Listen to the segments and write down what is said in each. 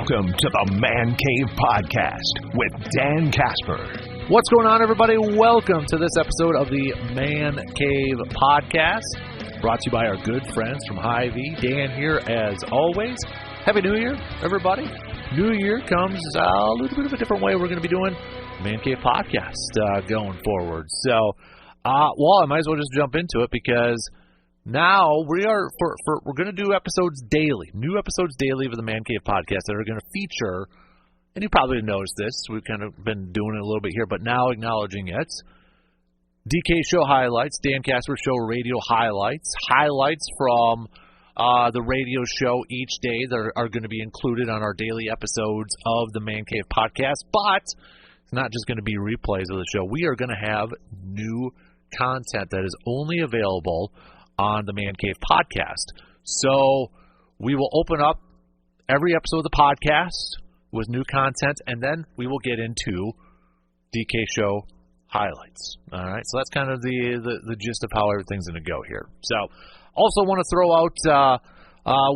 Welcome to the Man Cave Podcast with Dan Casper. What's going on, everybody? Welcome to this episode of the Man Cave Podcast, brought to you by our good friends from Hy-Vee. Dan here, as always. Happy New Year, everybody. New Year comes a little bit of a different way. We're going to be doing Man Cave Podcast going forward. So, I might as well just jump into it because now we're going to do episodes daily, new episodes daily of the Man Cave Podcast that are going to feature, and you probably noticed this, we've kind of been doing it a little bit here, but now acknowledging it, DK Show highlights, Dan Casper Show radio highlights from the radio show each day that are going to be included on our daily episodes of the Man Cave Podcast, but it's not just going to be replays of the show. We are going to have new content that is only available on the Man Cave Podcast. So we will open up every episode of the podcast with new content, and then we will get into DK Show highlights. All right, so that's kind of the gist of how everything's going to go here. So also want to throw out,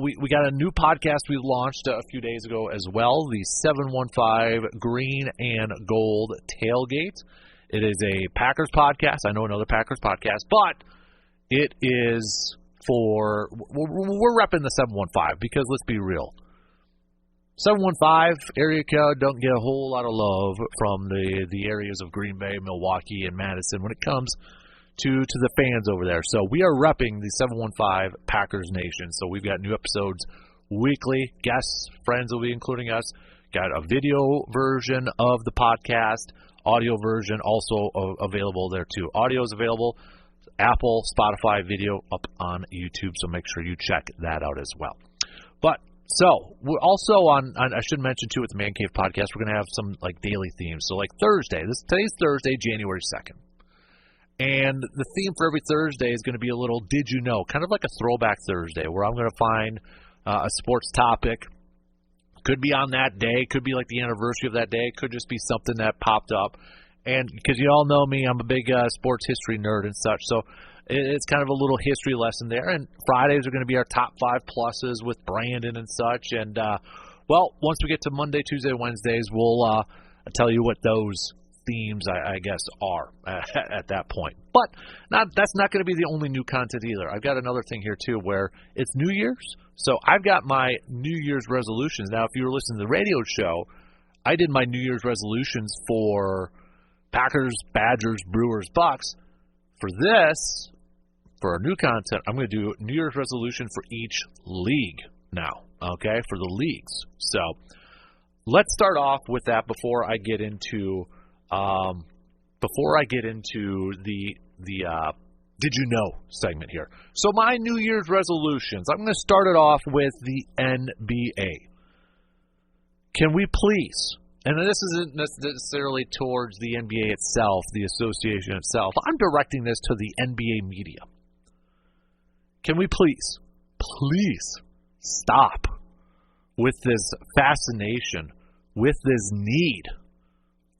we got a new podcast we launched a few days ago as well, the 715 Green and Gold Tailgate. It is a Packers podcast. I know another Packers podcast, but it is for, we're repping the 715 because let's be real. 715 area code don't get a whole lot of love from the areas of Green Bay, Milwaukee, and Madison when it comes to the fans over there. So we are repping the 715 Packers Nation. So we've got new episodes weekly. Guests, friends will be including us. Got a video version of the podcast, audio version also available there too. Audio is available. Apple, Spotify video up on YouTube, so make sure you check that out as well. But, so, we're also on I should mention too, with the Man Cave Podcast, we're going to have some, like, daily themes. So, like, today's Thursday, January 2nd. And the theme for every Thursday is going to be a little Did You Know? Kind of like a throwback Thursday, where I'm going to find a sports topic. Could be on that day, could be like the anniversary of that day, could just be something that popped up. And because you all know me, I'm a big sports history nerd and such, so it's kind of a little history lesson there. And Fridays are going to be our top 5 pluses with Brandon and such. And, once we get to Monday, Tuesday, Wednesdays, we'll tell you what those themes, I guess, are at that point. But that's not going to be the only new content either. I've got another thing here, too, where it's New Year's. So I've got my New Year's resolutions. Now, if you were listening to the radio show, I did my New Year's resolutions for Packers, Badgers, Brewers, Bucks. For our new content, I'm going to do New Year's resolution for each league now, okay, for the leagues. So let's start off with that before I get into the Did You Know segment here. So my New Year's resolutions, I'm going to start it off with the NBA. Can we please, and this isn't necessarily towards the NBA itself, the association itself. I'm directing this to the NBA media. Can we please stop with this fascination, with this need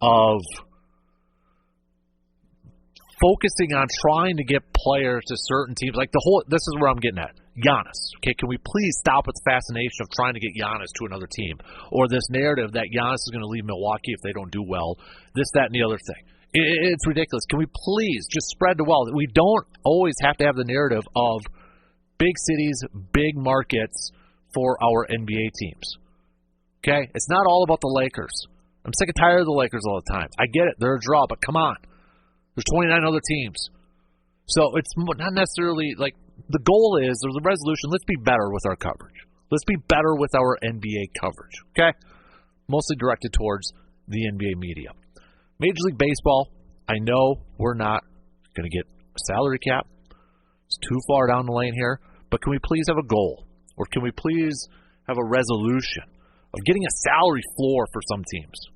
of focusing on trying to get players to certain teams? Like this is where I'm getting at. Giannis. Okay, can we please stop with the fascination of trying to get Giannis to another team? Or this narrative that Giannis is going to leave Milwaukee if they don't do well. This, that, and the other thing. It's ridiculous. Can we please just spread the wealth? We don't always have to have the narrative of big cities, big markets for our NBA teams. Okay? It's not all about the Lakers. I'm sick and tired of the Lakers all the time. I get it. They're a draw, but come on. There's 29 other teams. So it's not necessarily like the goal is, or the resolution, let's be better with our coverage. Let's be better with our NBA coverage, okay? Mostly directed towards the NBA media. Major League Baseball, I know we're not going to get a salary cap. It's too far down the lane here. But can we please have a goal? Or can we please have a resolution of getting a salary floor for some teams?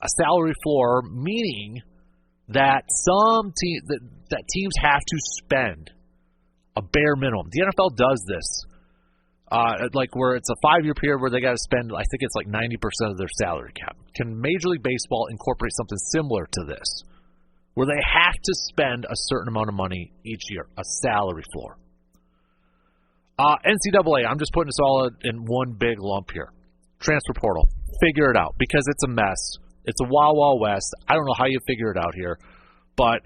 A salary floor meaning that that teams have to spend a bare minimum. The NFL does this, like where it's a 5-year period where they got to spend, I think it's like 90% of their salary cap. Can Major League Baseball incorporate something similar to this, where they have to spend a certain amount of money each year, a salary floor? NCAA, I'm just putting this all in one big lump here. transfer portal. Figure it out, because it's a mess. It's a wild, wild west. I don't know how you figure it out here, but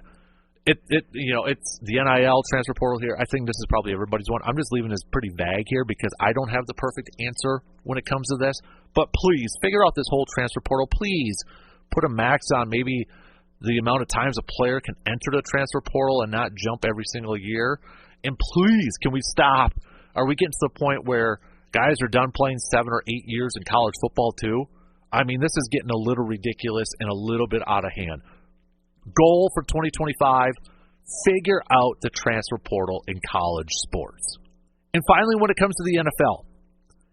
it's the NIL transfer portal here. I think this is probably everybody's one. I'm just leaving this pretty vague here because I don't have the perfect answer when it comes to this. But please figure out this whole transfer portal. Please put a max on maybe the amount of times a player can enter the transfer portal and not jump every single year. And please, can we stop? Are we getting to the point where guys are done playing 7 or 8 years in college football too? I mean, this is getting a little ridiculous and a little bit out of hand. Goal for 2025, figure out the transfer portal in college sports. And finally, when it comes to the NFL,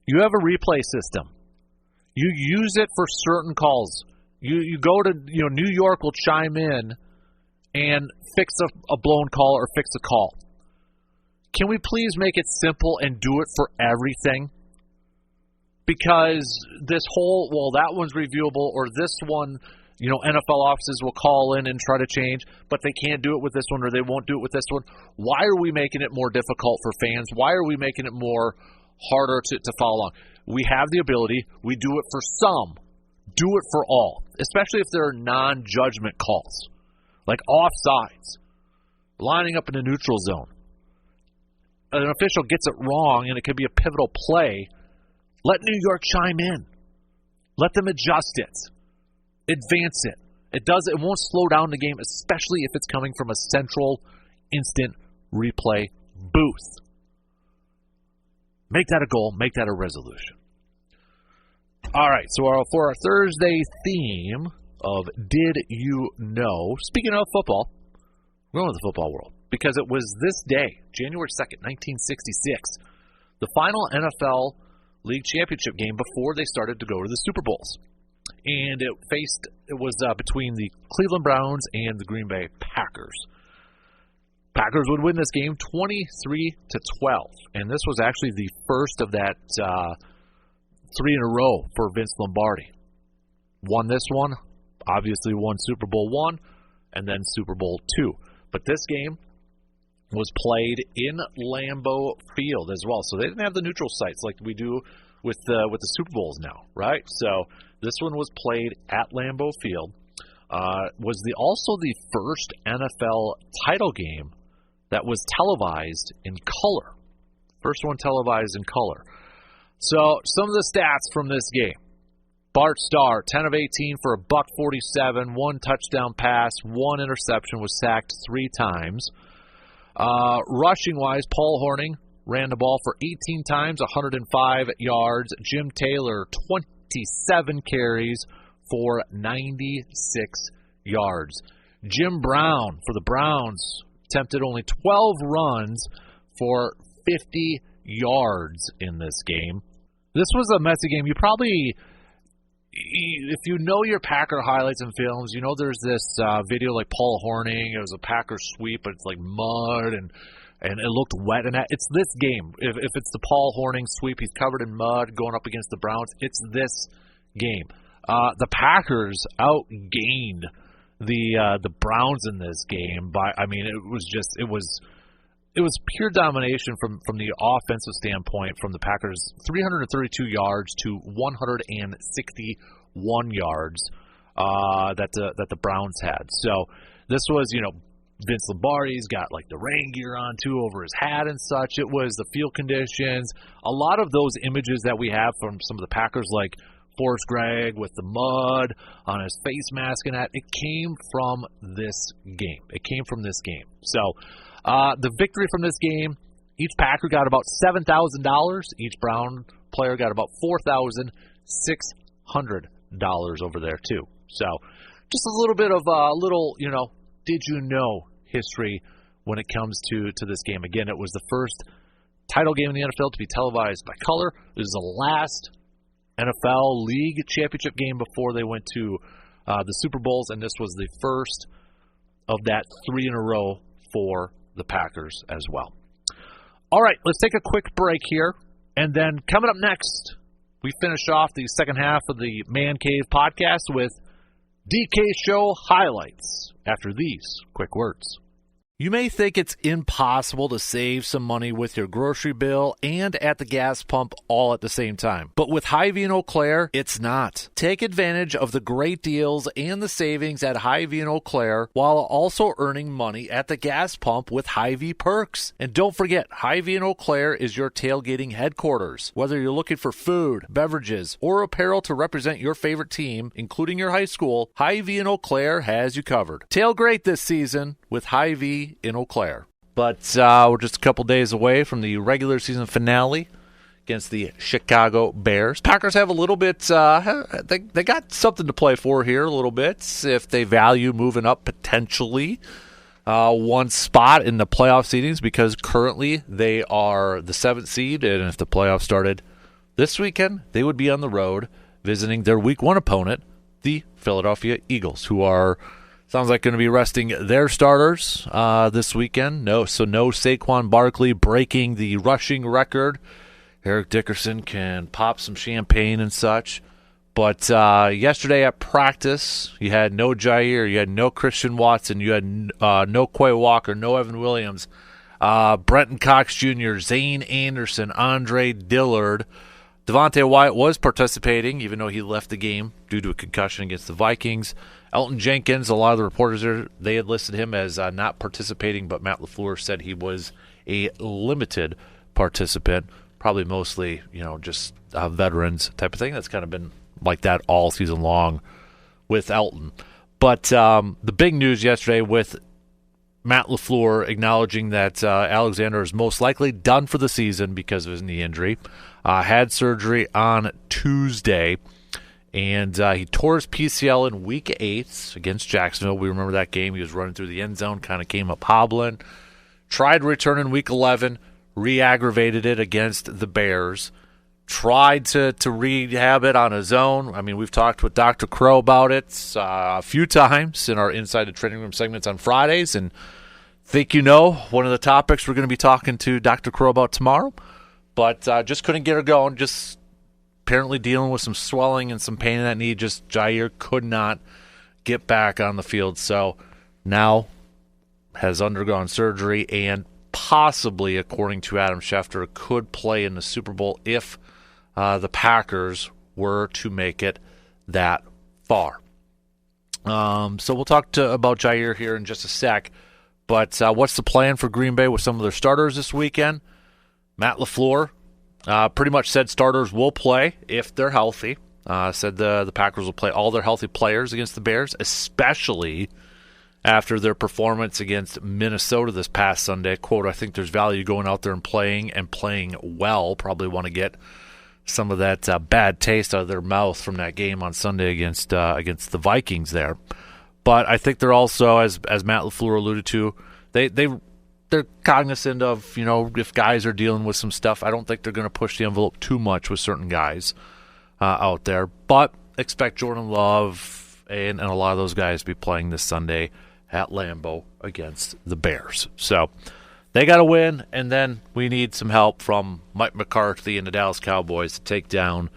you have a replay system. You use it for certain calls. You go to, New York will chime in and fix a blown call or fix a call. Can we please make it simple and do it for everything? Because this whole, that one's reviewable, or this one, NFL offices will call in and try to change, but they can't do it with this one, or they won't do it with this one. Why are we making it more difficult for fans? Why are we making it more harder to follow along? We have the ability. We do it for some. Do it for all, especially if there are non-judgment calls, like offsides, lining up in the neutral zone. An official gets it wrong, and it could be a pivotal play. Let New York chime in. Let them adjust it. Advance it. It won't slow down the game, especially if it's coming from a central instant replay booth. Make that a goal. Make that a resolution. All right, so for our Thursday theme of Did You Know, speaking of football, we're going to the football world, because it was this day, January 2nd, 1966, the final NFL League Championship game before they started to go to the Super Bowls. And it was between the Cleveland Browns and the Green Bay Packers. Packers would win this game 23-12, and this was actually the first of that 3 in a row for Vince Lombardi. Won this one, obviously won Super Bowl I, and then Super Bowl II. But this game was played in Lambeau Field as well, so they didn't have the neutral sites like we do with the Super Bowls now, right? So this one was played at Lambeau Field. Was also the first NFL title game that was televised in color. First one televised in color. So some of the stats from this game. Bart Starr, 10 of 18 for $147, 1 touchdown pass, 1 interception, was sacked 3 times. Rushing-wise, Paul Hornung ran the ball for 18 times, 105 yards. Jim Taylor, 27 carries for 96 yards. Jim Brown for the Browns attempted only 12 runs for 50 yards in this game. This was a messy game. You probably, if you know your Packer highlights and films, there's this video like Paul Hornung. It was a Packer sweep, but it's like mud and it looked wet. And it's this game. If it's the Paul Hornung sweep, he's covered in mud going up against the Browns. It's this game. The Packers outgained the Browns in this game by. It was pure domination from the offensive standpoint from the Packers, 332 yards to 161 yards that the Browns had. So this was, Vince Lombardi's got like the rain gear on too over his hat and such. It was the field conditions. A lot of those images that we have from some of the Packers, like Forrest Gregg with the mud on his face mask and that, it came from this game. So the victory from this game, each Packer got about $7,000. Each Brown player got about $4,600 over there too. So just a little bit of did you know history when it comes to this game. Again, it was the first title game in the NFL to be televised by color. It was the last NFL League Championship game before they went to the Super Bowls, and this was the first of that 3 in a row for the Packers as well. All right, let's take a quick break here, and then coming up next, we finish off the second half of the Man Cave podcast with DK Show highlights after these quick words. You may think it's impossible to save some money with your grocery bill and at the gas pump all at the same time. But with Hy-Vee and Eau Claire, it's not. Take advantage of the great deals and the savings at Hy-Vee and Eau Claire while also earning money at the gas pump with Hy-Vee Perks. And don't forget, Hy-Vee and Eau Claire is your tailgating headquarters. Whether you're looking for food, beverages, or apparel to represent your favorite team, including your high school, Hy-Vee and Eau Claire has you covered. Tailgate this season with Hy-Vee in Eau Claire. But we're just a couple days away from the regular season finale against the Chicago Bears. Packers have a little bit, they got something to play for here a little bit if they value moving up potentially one spot in the playoff seedings, because currently they are the 7th seed, and if the playoffs started this weekend, they would be on the road visiting their week 1 opponent, the Philadelphia Eagles, who are sounds like going to be resting their starters this weekend. No Saquon Barkley breaking the rushing record. Eric Dickerson can pop some champagne and such. But yesterday at practice, you had no Jaire, you had no Christian Watson, you had no Quay Walker, no Evan Williams, Brenton Cox Jr., Zane Anderson, Andre Dillard. Devontae Wyatt was participating, even though he left the game due to a concussion against the Vikings. Elton Jenkins, a lot of the reporters there, they had listed him as not participating, but Matt LaFleur said he was a limited participant, probably mostly, just veterans type of thing. That's kind of been like that all season long with Elton. But the big news yesterday with Matt LaFleur acknowledging that Alexander is most likely done for the season because of his knee injury. Had surgery on Tuesday, and he tore his PCL in Week 8 against Jacksonville. We remember that game. He was running through the end zone, kind of came up hobbling. Tried to return in Week 11, re-aggravated it against the Bears. Tried to rehab it on his own. I mean, we've talked with Dr. Crow about it a few times in our Inside the Training Room segments on Fridays, and think one of the topics we're going to be talking to Dr. Crow about tomorrow. But just couldn't get her going. Just apparently dealing with some swelling and some pain in that knee. Just Jaire could not get back on the field. So now has undergone surgery and possibly, according to Adam Schefter, could play in the Super Bowl if the Packers were to make it that far. So we'll talk about Jaire here in just a sec. But what's the plan for Green Bay with some of their starters this weekend? Matt LaFleur pretty much said starters will play if they're healthy. Said the Packers will play all their healthy players against the Bears, especially after their performance against Minnesota this past Sunday. Quote, I think there's value going out there and playing well. Probably want to get some of that bad taste out of their mouth from that game on Sunday against the Vikings there. But I think they're also, as Matt LaFleur alluded to, they're cognizant of, if guys are dealing with some stuff. I don't think they're going to push the envelope too much with certain guys out there. But expect Jordan Love and a lot of those guys to be playing this Sunday at Lambeau against the Bears. So they got to win, and then we need some help from Mike McCarthy and the Dallas Cowboys to take down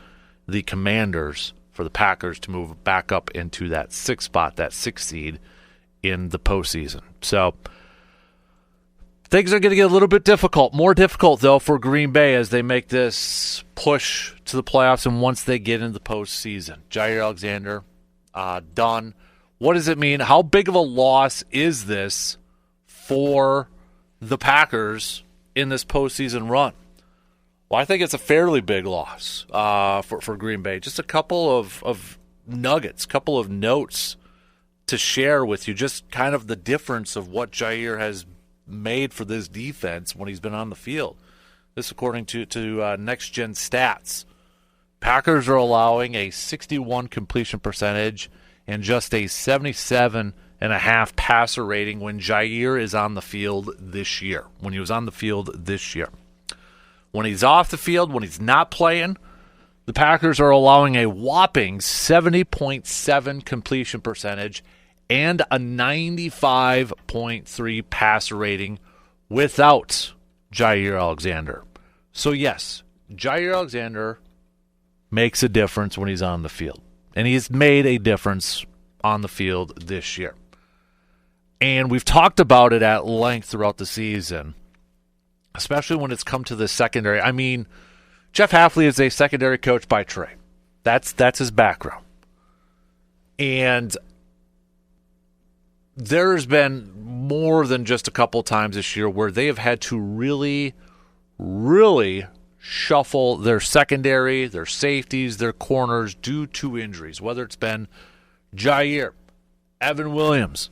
the Commanders for the Packers to move back up into that 6th spot, that 6th seed in the postseason. So things are going to get a little bit difficult. More difficult, though, for Green Bay as they make this push to the playoffs and once they get into the postseason. Jaire Alexander, done. What does it mean? How big of a loss is this for the Packers in this postseason run? Well, I think it's a fairly big loss for Green Bay. Just a couple of nuggets, couple of notes to share with you, just kind of the difference of what Jaire has made for this defense when he's been on the field. This according to Next Gen Stats. Packers are allowing a 61 completion percentage and just a 77.5 passer rating when Jaire is on the field this year. When he was on the field this year. When he's off the field, when he's not playing, the Packers are allowing a whopping 70.7 completion percentage and a 95.3 passer rating without Jaire Alexander. So yes, Jaire Alexander makes a difference when he's on the field. And he's made a difference on the field this year. And we've talked about it at length throughout the season, especially when it's come to the secondary. I mean, Jeff Hafley is a secondary coach by trade. That's his background. And there's been more than just a couple times this year where they have had to really, really shuffle their secondary, their safeties, their corners due to injuries, whether it's been Jaire, Evan Williams,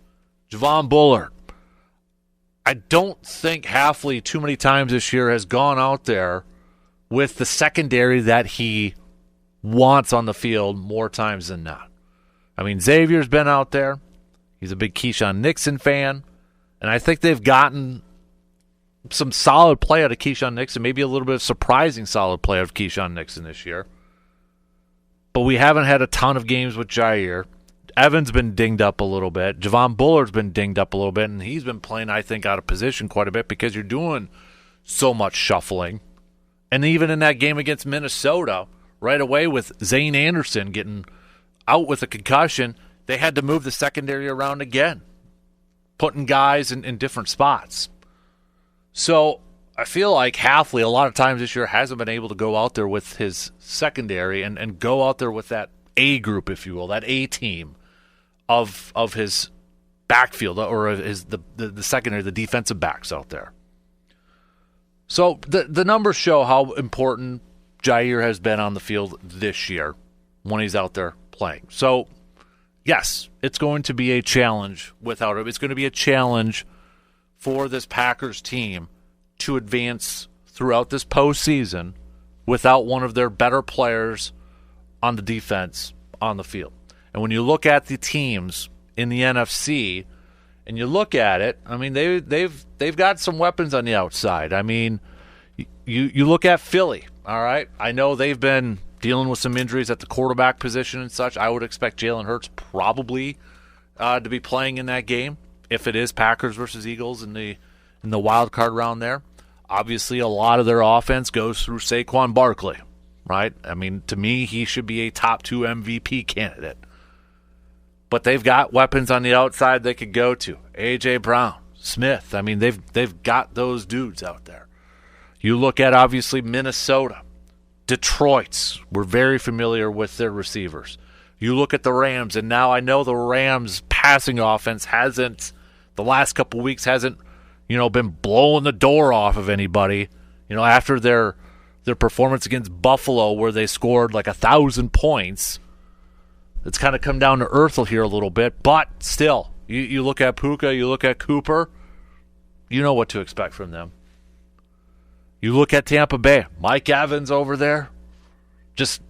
Javon Bullard. I don't think Hafley too many times this year has gone out there with the secondary that he wants on the field more times than not. I mean, Xavier's been out there. He's a big Keyshawn Nixon fan. And I think they've gotten some solid play out of Keyshawn Nixon, maybe a little bit of surprising solid play out of Keyshawn Nixon this year. But we haven't had a ton of games with Jaire. Evan's been dinged up a little bit. Javon Bullard's been dinged up a little bit, and he's been playing, I think, out of position quite a bit because you're doing so much shuffling. And even in that game against Minnesota, right away with Zane Anderson getting out with a concussion, they had to move the secondary around again, putting guys in different spots. So I feel like Hafley, a lot of times this year, hasn't been able to go out there with his secondary and go out there with that A group, if you will, that A team of his backfield or the secondary, the defensive backs out there. So the numbers show how important Jaire has been on the field this year when he's out there playing. So, yes, it's going to be a challenge without him. It's going to be a challenge for this Packers team to advance throughout this postseason without one of their better players on the defense on the field. And when you look at the teams in the NFC and you look at it, I mean, they've got some weapons on the outside. I mean, you look at Philly, all right? I know they've been dealing with some injuries at the quarterback position and such. I would expect Jalen Hurts probably to be playing in that game if it is Packers versus Eagles in the wild card round there. Obviously, a lot of their offense goes through Saquon Barkley, right? I mean, to me, he should be a top 2 MVP candidate. But they've got weapons on the outside they could go to. A.J. Brown, Smith. I mean, they've got those dudes out there. You look at, obviously, Minnesota. Detroit's. We're very familiar with their receivers. You look at the Rams, and now I know the Rams' passing offense hasn't, the last couple weeks, hasn't, been blowing the door off of anybody. After their performance against Buffalo where they scored like 1,000 points, it's kind of come down to earth here a little bit. But still, you look at Puka, you look at Cooper, you know what to expect from them. You look at Tampa Bay, Mike Evans over there, just,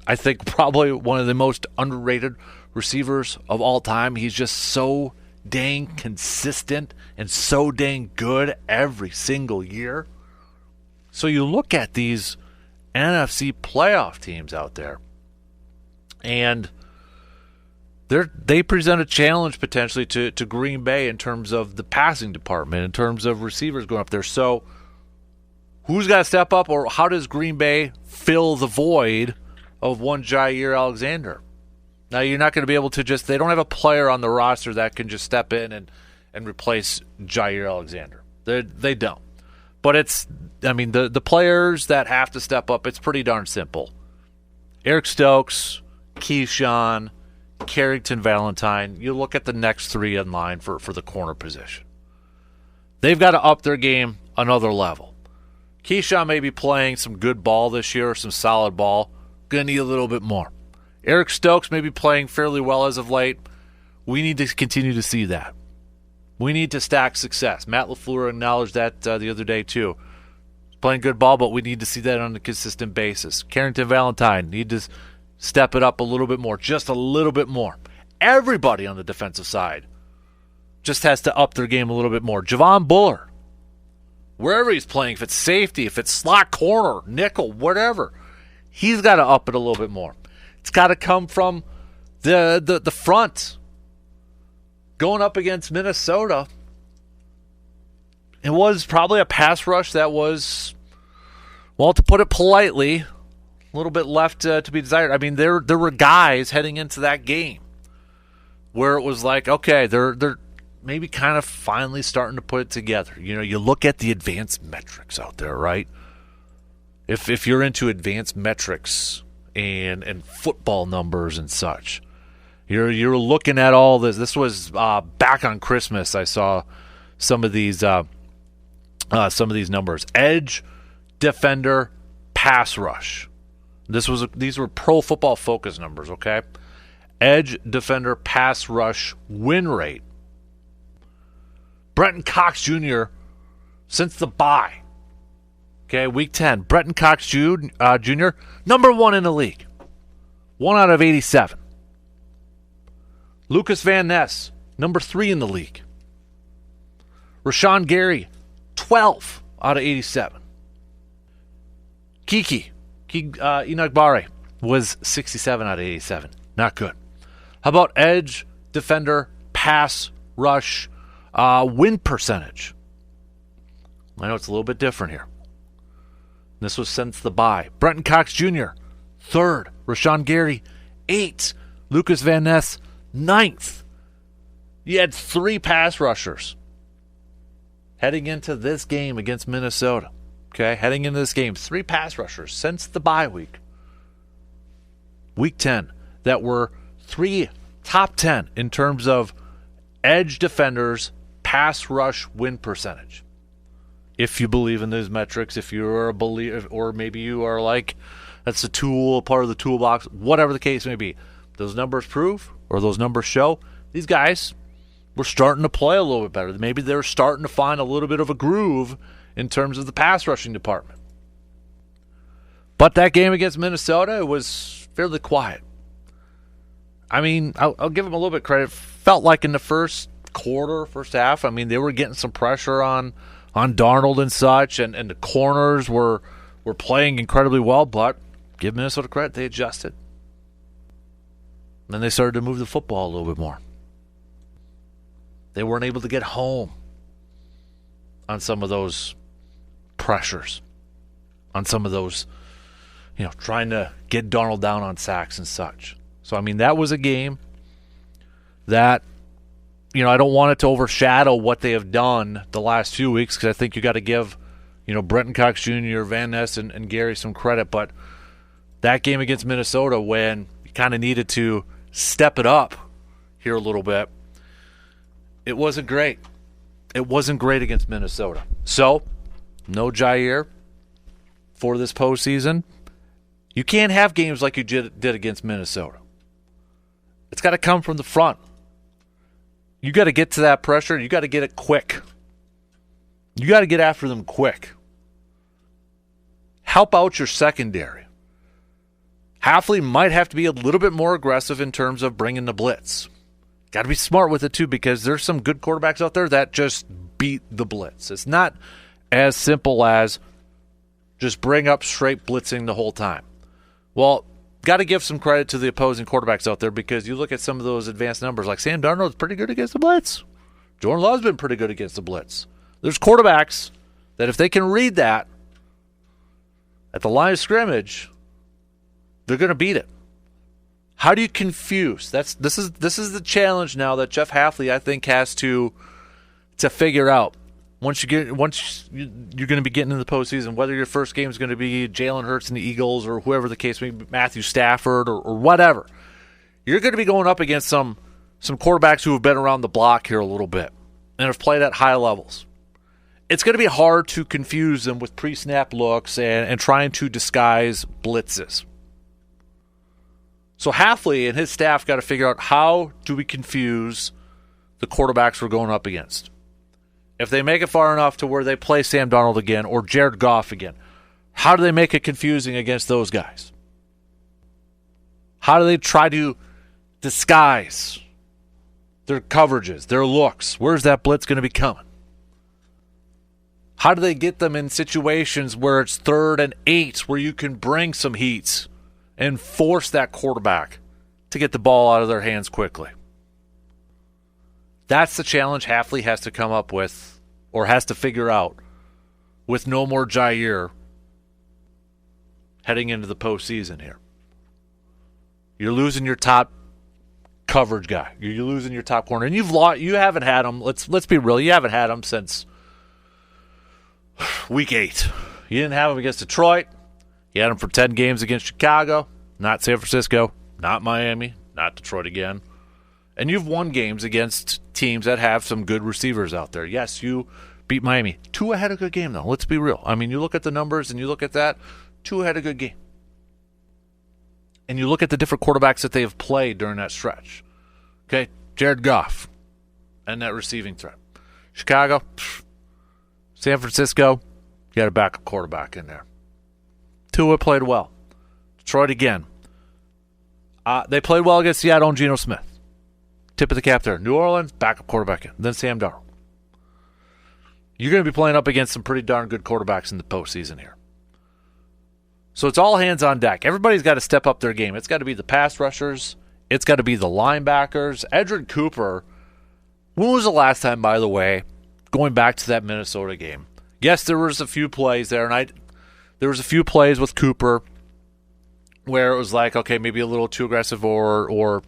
I think probably one of the most underrated receivers of all time. He's just so dang consistent and so dang good every single year. So you look at these NFC playoff teams out there, and they present a challenge potentially to Green Bay in terms of the passing department, in terms of receivers going up there. So who's got to step up, or how does Green Bay fill the void of one Jaire Alexander? Now, you're not going to be able to they don't have a player on the roster that can just step in and replace Jaire Alexander. They don't. But the players that have to step up, it's pretty darn simple. Eric Stokes, Keyshawn, Carrington Valentine. You look at the next three in line for the corner position. They've got to up their game another level. Keyshawn may be playing some good ball this year, or some solid ball. Going to need a little bit more. Eric Stokes may be playing fairly well as of late. We need to continue to see that. We need to stack success. Matt LaFleur acknowledged that the other day too. He's playing good ball, but we need to see that on a consistent basis. Carrington Valentine need to step it up a little bit more, just a little bit more. Everybody on the defensive side just has to up their game a little bit more. Javon Bullard, wherever he's playing, if it's safety, if it's slot corner, nickel, whatever, he's got to up it a little bit more. It's got to come from the front. Going up against Minnesota, it was probably a pass rush that was, well, to put it politely, a little bit left to be desired. I mean, there were guys heading into that game where it was like, okay, they're maybe kind of finally starting to put it together. You look at the advanced metrics out there, right? If you're into advanced metrics and football numbers and such, you're looking at all this. This was back on Christmas. I saw some of these numbers: edge, defender, pass rush. These were Pro Football Focus numbers. Okay, edge, defender, pass rush, win rate. Brenton Cox Jr. since the bye. Okay, Week 10. Brenton Cox Jr., number 1 in the league. 1 out of 87. Lucas Van Ness, number 3 in the league. Rashawn Gary, 12 out of 87. Kiki Inagbare was 67 out of 87. Not good. How about edge, defender, pass, rush, win percentage? I know it's a little bit different here. This was since the bye. Brenton Cox Jr., 3rd. Rashawn Gary, 8th. Lucas Van Ness, 9th. You had 3 pass rushers heading into this game against Minnesota. Okay, heading into this game, 3 pass rushers since the bye week. Week 10, that were 3 top 10 in terms of edge defenders, pass rush win percentage. If you believe in those metrics, if you're a believer, or maybe you are like, that's a tool, part of the toolbox, whatever the case may be, those numbers prove, or those numbers show, these guys were starting to play a little bit better. Maybe they're starting to find a little bit of a groove in terms of the pass rushing department. But that game against Minnesota, it was fairly quiet. I mean, I'll give them a little bit of credit. Felt like in the first half, they were getting some pressure on Darnold and such, and the corners were playing incredibly well, but give Minnesota credit, they adjusted. Then they started to move the football a little bit more. They weren't able to get home on some of those pressures, on some of those, trying to get Darnold down on sacks and such. So, that was a game that, I don't want it to overshadow what they have done the last few weeks, because I think you got to give, Brenton Cox Jr., Van Ness, and Gary some credit. But that game against Minnesota, when you kind of needed to step it up here a little bit, it wasn't great. It wasn't great against Minnesota. So, no Jaire for this postseason. You can't have games like you did against Minnesota. It's got to come from the front. You got to get to that pressure. You got to get it quick. You got to get after them quick. Help out your secondary. Hafley might have to be a little bit more aggressive in terms of bringing the blitz. Got to be smart with it too, because there's some good quarterbacks out there that just beat the blitz. It's not as simple as just bring up straight blitzing the whole time. Well, got to give some credit to the opposing quarterbacks out there, because you look at some of those advanced numbers, like Sam Darnold's pretty good against the blitz. Jordan Love's been pretty good against the blitz. There's quarterbacks that if they can read that at the line of scrimmage, they're going to beat it. How do you confuse? This is the challenge now that Jeff Hafley, I think, has to figure out. Once you're going to be getting in the postseason, whether your first game is going to be Jalen Hurts and the Eagles, or whoever the case may be, Matthew Stafford or whatever, you're going to be going up against some quarterbacks who have been around the block here a little bit and have played at high levels. It's going to be hard to confuse them with pre-snap looks and trying to disguise blitzes. So Hafley and his staff got to figure out, how do we confuse the quarterbacks we're going up against? If they make it far enough to where they play Sam Darnold again or Jared Goff again, how do they make it confusing against those guys? How do they try to disguise their coverages, their looks? Where's that blitz going to be coming? How do they get them in situations where it's 3rd and 8, where you can bring some heats and force that quarterback to get the ball out of their hands quickly? That's the challenge Hafley has to come up with, or has to figure out, with no more Jaire heading into the postseason here. You're losing your top coverage guy. You're losing your top corner, and you haven't had him. Let's be real. You haven't had him since week 8. You didn't have him against Detroit. You had him for 10 games against Chicago, not San Francisco, not Miami, not Detroit again. And you've won games against teams that have some good receivers out there. Yes, you beat Miami. Tua had a good game, though. Let's be real. I mean, you look at the numbers and you look at that. Tua had a good game. And you look at the different quarterbacks that they have played during that stretch. Okay, Jared Goff and that receiving threat. Chicago, San Francisco, you had a backup quarterback in there. Tua played well. Detroit again. They played well against Seattle and Geno Smith. Tip of the cap there. New Orleans, backup quarterback in. Then Sam Darnold. You're going to be playing up against some pretty darn good quarterbacks in the postseason here. So it's all hands on deck. Everybody's got to step up their game. It's got to be the pass rushers. It's got to be the linebackers. Edgerrin Cooper, when was the last time, by the way, going back to that Minnesota game? Yes, there was a few plays there, and there was a few plays with Cooper where it was like, okay, maybe a little too aggressive or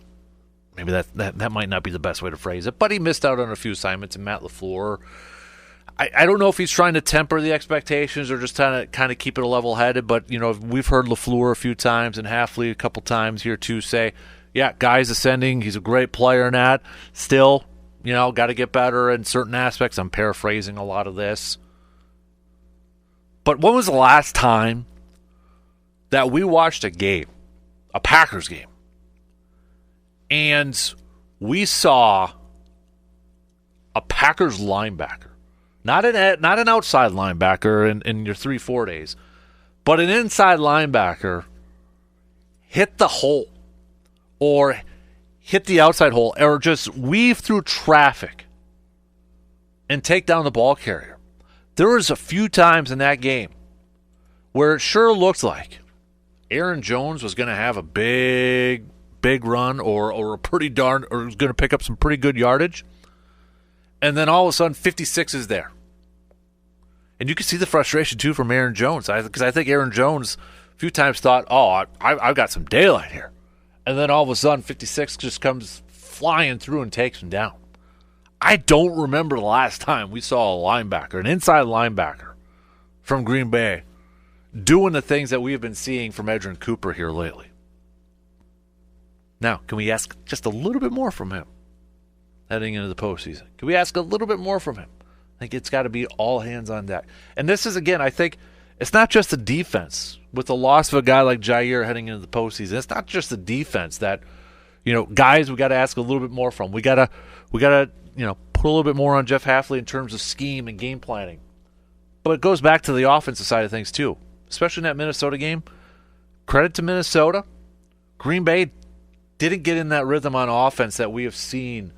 maybe that might not be the best way to phrase it, but he missed out on a few assignments, and Matt LaFleur, I don't know if he's trying to temper the expectations or just trying to kind of keep it level-headed, but, you know, we've heard LaFleur a few times and Halfley a couple times here too say, yeah, guy's ascending, he's a great player in that, still, you know, got to get better in certain aspects. I'm paraphrasing a lot of this. But when was the last time that we watched a game, a Packers game, and we saw a Packers linebacker, not an outside linebacker in your 3-4 days, but an inside linebacker hit the hole or hit the outside hole or just weave through traffic and take down the ball carrier? There was a few times in that game where it sure looked like Aaron Jones was going to have a big run or a pretty darn, or was going to pick up some pretty good yardage. And then all of a sudden 56 is there. And you can see the frustration too from Aaron Jones, because I think Aaron Jones a few times thought, oh, I've got some daylight here. And then all of a sudden 56 just comes flying through and takes him down. I don't remember the last time we saw a linebacker, an inside linebacker from Green Bay, doing the things that we have been seeing from Edgerrin Cooper here lately. Now, can we ask just a little bit more from him heading into the postseason? Can we ask a little bit more from him? I think it's got to be all hands on deck. And this is, again, I think it's not just the defense. With the loss of a guy like Jaire heading into the postseason, it's not just the defense that, you know, guys we got to ask a little bit more from. We got to, you know, put a little bit more on Jeff Halfley in terms of scheme and game planning. But it goes back to the offensive side of things too, especially in that Minnesota game. Credit to Minnesota. Green Bay didn't get in that rhythm on offense that we have seen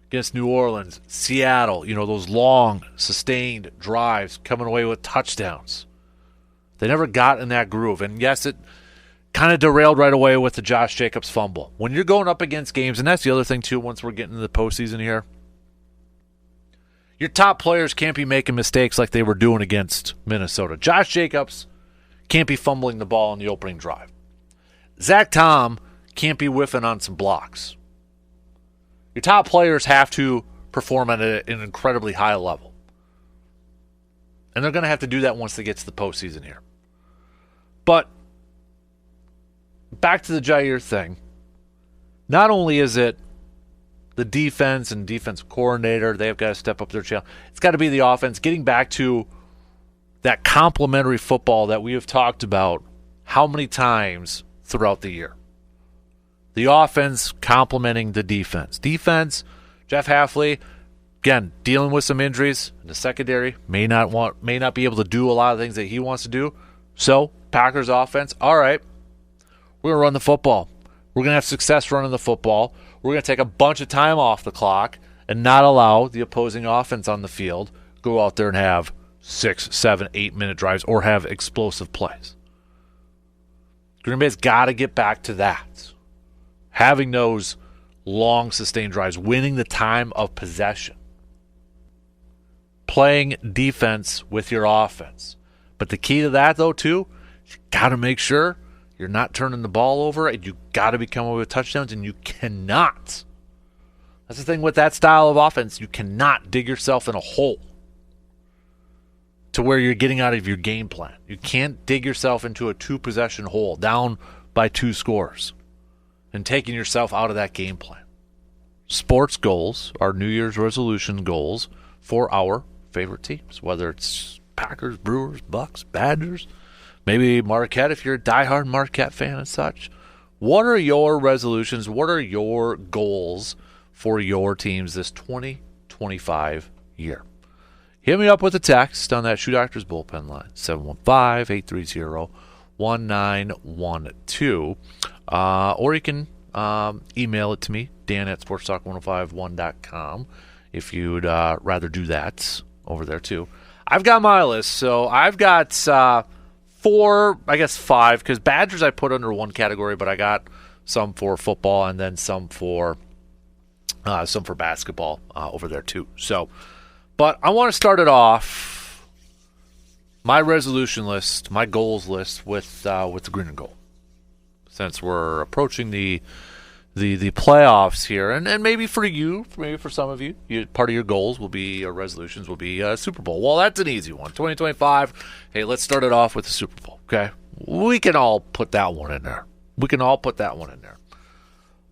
against New Orleans, Seattle, you know, those long, sustained drives coming away with touchdowns. They never got in that groove. And yes, it kind of derailed right away with the Josh Jacobs fumble. When you're going up against games, and that's the other thing too once we're getting into the postseason here, your top players can't be making mistakes like they were doing against Minnesota. Josh Jacobs can't be fumbling the ball in the opening drive. Zach Tom can't be whiffing on some blocks. Your top players have to perform at an incredibly high level. And they're going to have to do that once they get to the postseason here. But back to the Jaire thing. Not only is it the defense and defensive coordinator, they've got to step up their challenge. It's got to be the offense getting back to that complementary football that we have talked about how many times throughout the year. The offense complementing the defense. Defense, Jeff Halfley, again, dealing with some injuries in the secondary, may not be able to do a lot of things that he wants to do. So, Packers offense, all right, we're going to run the football. We're going to have success running the football. We're going to take a bunch of time off the clock and not allow the opposing offense on the field go out there and have 6, 7, 8-minute drives or have explosive plays. Green Bay's got to get back to that. Having those long, sustained drives, winning the time of possession, playing defense with your offense. But the key to that, though, too, you got to make sure You're not turning the ball over, and you got to be coming away with touchdowns, and you cannot. That's the thing with that style of offense. You cannot dig yourself in a hole to where you're getting out of your game plan. You can't dig yourself into a 2-possession hole down by 2 scores and taking yourself out of that game plan. Sports goals are New Year's resolution goals for our favorite teams, whether it's Packers, Brewers, Bucks, Badgers, maybe Marquette if you're a diehard Marquette fan and such. What are your resolutions? What are your goals for your teams this 2025 year? Hit me up with a text on that Shoe Doctors bullpen line, 715-830-1912. Or you can email it to me, Dan at sportstalk1051.com, if you'd rather do that over there too. I've got my list, so I've got 4, I guess 5, because Badgers I put under one category, but I got some for football and then some for basketball over there too. So, but I want to start it off, my resolution list, my goals list with the green and gold, since we're approaching the playoffs here, and maybe for you, maybe for some of you, part of your goals will be, or resolutions will be Super Bowl. Well, that's an easy one. 2025, hey, let's start it off with the Super Bowl, okay? We can all put that one in there.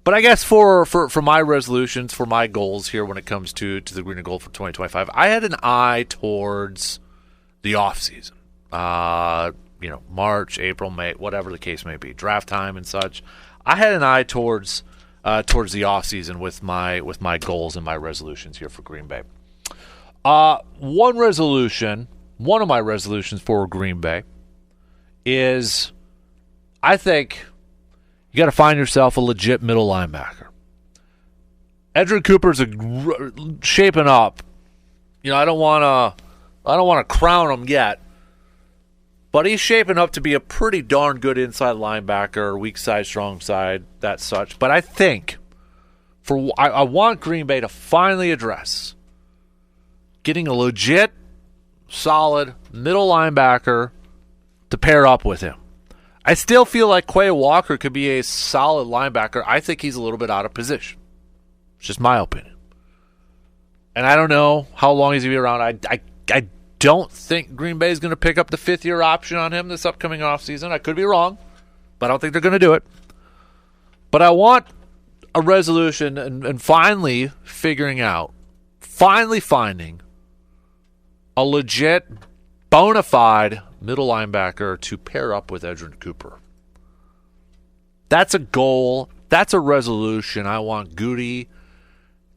But I guess for my resolutions, for my goals here when it comes to the green and gold for 2025, I had an eye towards the offseason. March, April, May, whatever the case may be, draft time and such. I had an eye towards the offseason with my goals and my resolutions here for Green Bay. One of my resolutions for Green Bay is, I think you got to find yourself a legit middle linebacker. Edgerrin Cooper's shaping up. I don't want to crown him yet, but he's shaping up to be a pretty darn good inside linebacker, weak side, strong side, that such. But I think I want Green Bay to finally address getting a legit, solid middle linebacker to pair up with him. I still feel like Quay Walker could be a solid linebacker. I think he's a little bit out of position. It's just my opinion. And I don't know how long he's going to be around. I don't think Green Bay is going to pick up the 5th-year option on him this upcoming offseason. I could be wrong, but I don't think they're going to do it. But I want a resolution and finally finding a legit, bona fide middle linebacker to pair up with Edgerrin Cooper. That's a goal. That's a resolution I want Goody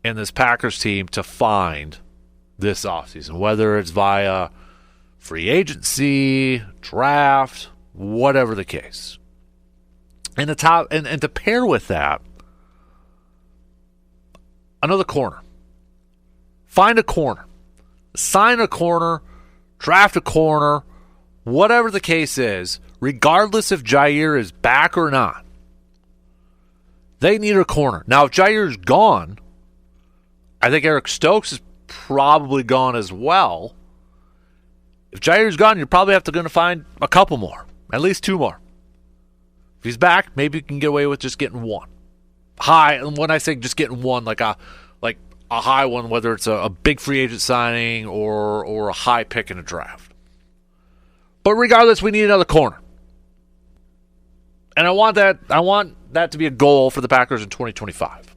and this Packers team to find this offseason, whether it's via free agency, draft, whatever the case. And to pair with that, another corner. Find a corner. Sign a corner. Draft a corner. Whatever the case is, regardless if Jaire is back or not, they need a corner. Now, if Jaire's gone, I think Eric Stokes is probably gone as well. If Jaire's gone, you're probably going to find a couple more, at least 2 more. If he's back, maybe you can get away with just getting one. High, and when I say just getting one, like a high one, whether it's a big free agent signing or a high pick in a draft. But regardless, we need another corner. And I want that to be a goal for the Packers in 2025.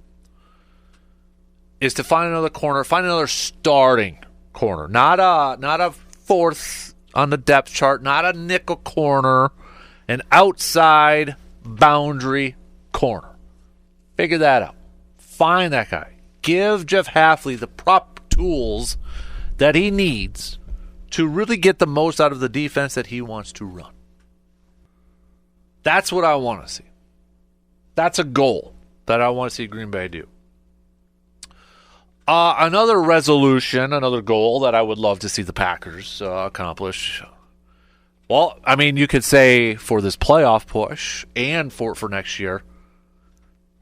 Is to find another corner, find another starting corner. Not a 4th on the depth chart, not a nickel corner, an outside boundary corner. Figure that out. Find that guy. Give Jeff Hafley the proper tools that he needs to really get the most out of the defense that he wants to run. That's what I want to see. That's a goal that I want to see Green Bay do. Another resolution, another goal that I would love to see the Packers accomplish. Well, I mean, you could say for this playoff push and for next year,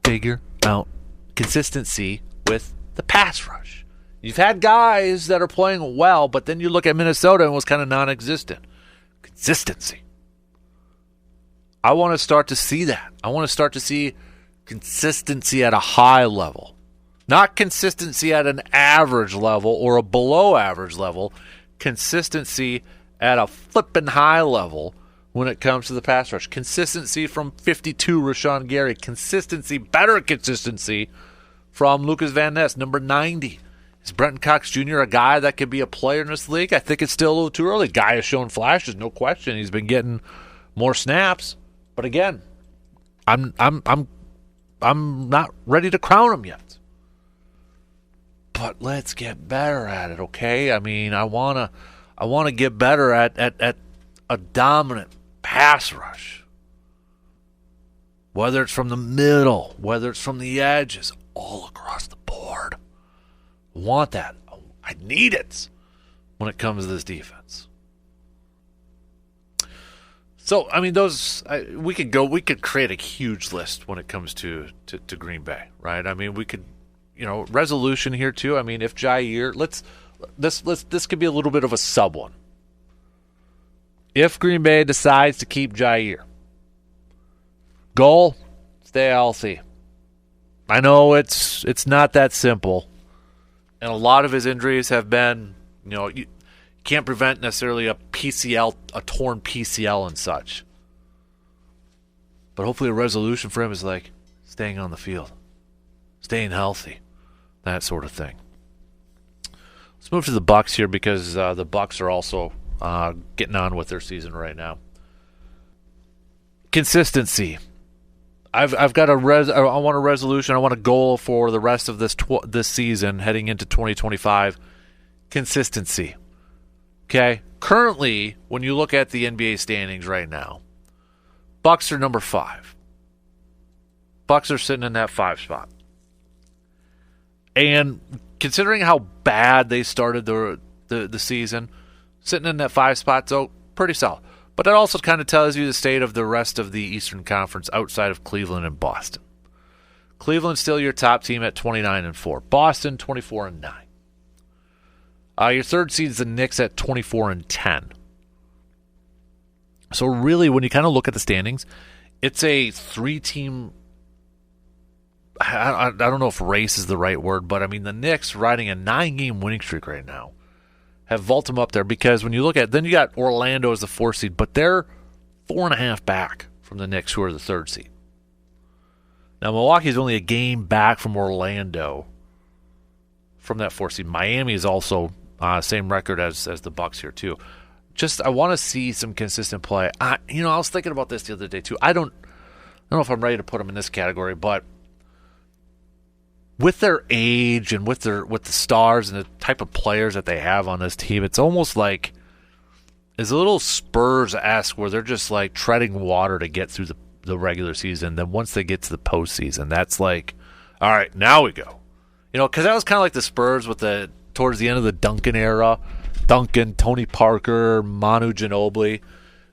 figure out consistency with the pass rush. You've had guys that are playing well, but then you look at Minnesota and it was kind of non-existent. Consistency. I want to start to see that. I want to start to see consistency at a high level. Not consistency at an average level or a below average level. Consistency at a flippin' high level when it comes to the pass rush. Consistency from 52, Rashawn Gary. Consistency, better consistency from Lucas Van Ness, number 90. Is Brenton Cox Jr. a guy that could be a player in this league? I think it's still a little too early. Guy has shown flashes, no question. He's been getting more snaps. But again, I'm not ready to crown him yet. But let's get better at it, okay? I mean, I wanna get better at a dominant pass rush. Whether it's from the middle, whether it's from the edges, all across the board. I want that. I need it when it comes to this defense. So, I mean, we could create a huge list when it comes to Green Bay, right? I mean, we could, resolution here too. I mean, if Jaire, this could be a little bit of a sub one. If Green Bay decides to keep Jaire, goal, stay healthy. I know it's not that simple, and a lot of his injuries have been, you can't prevent necessarily a torn PCL and such. But hopefully a resolution for him is like staying on the field, staying healthy, that sort of thing. Let's move to the Bucs here because the Bucs are also getting on with their season right now. Consistency. I've got I want a resolution. I want a goal for the rest of this season heading into 2025. Consistency. Okay, currently, when you look at the NBA standings right now, Bucs are number 5. Bucs are sitting in that 5 spot. And considering how bad they started the season, sitting in that 5 spot, so pretty solid. But that also kind of tells you the state of the rest of the Eastern Conference outside of Cleveland and Boston. Cleveland's still your top team at 29-4. Boston 24-9. Your third seed is the Knicks at 24-10. So really, when you kind of look at the standings, it's a 3-team. I don't know if race is the right word, but I mean the Knicks riding a 9-game winning streak right now have vaulted them up there because when you look at, then you got Orlando as the 4th seed, but they're 4.5 back from the Knicks, who are the 3rd seed. Now Milwaukee's only a game back from Orlando from that 4th seed. Miami is also same record as the Bucs here too. Just I want to see some consistent play. I was thinking about this the other day too. I don't know if I'm ready to put them in this category, but with their age and with the stars and the type of players that they have on this team, it's almost like it's a little Spurs-esque where they're just like treading water to get through the regular season. Then once they get to the postseason, that's like, all right, now we go. Because that was kind of like the Spurs with towards the end of the Duncan era. Duncan, Tony Parker, Manu Ginobili.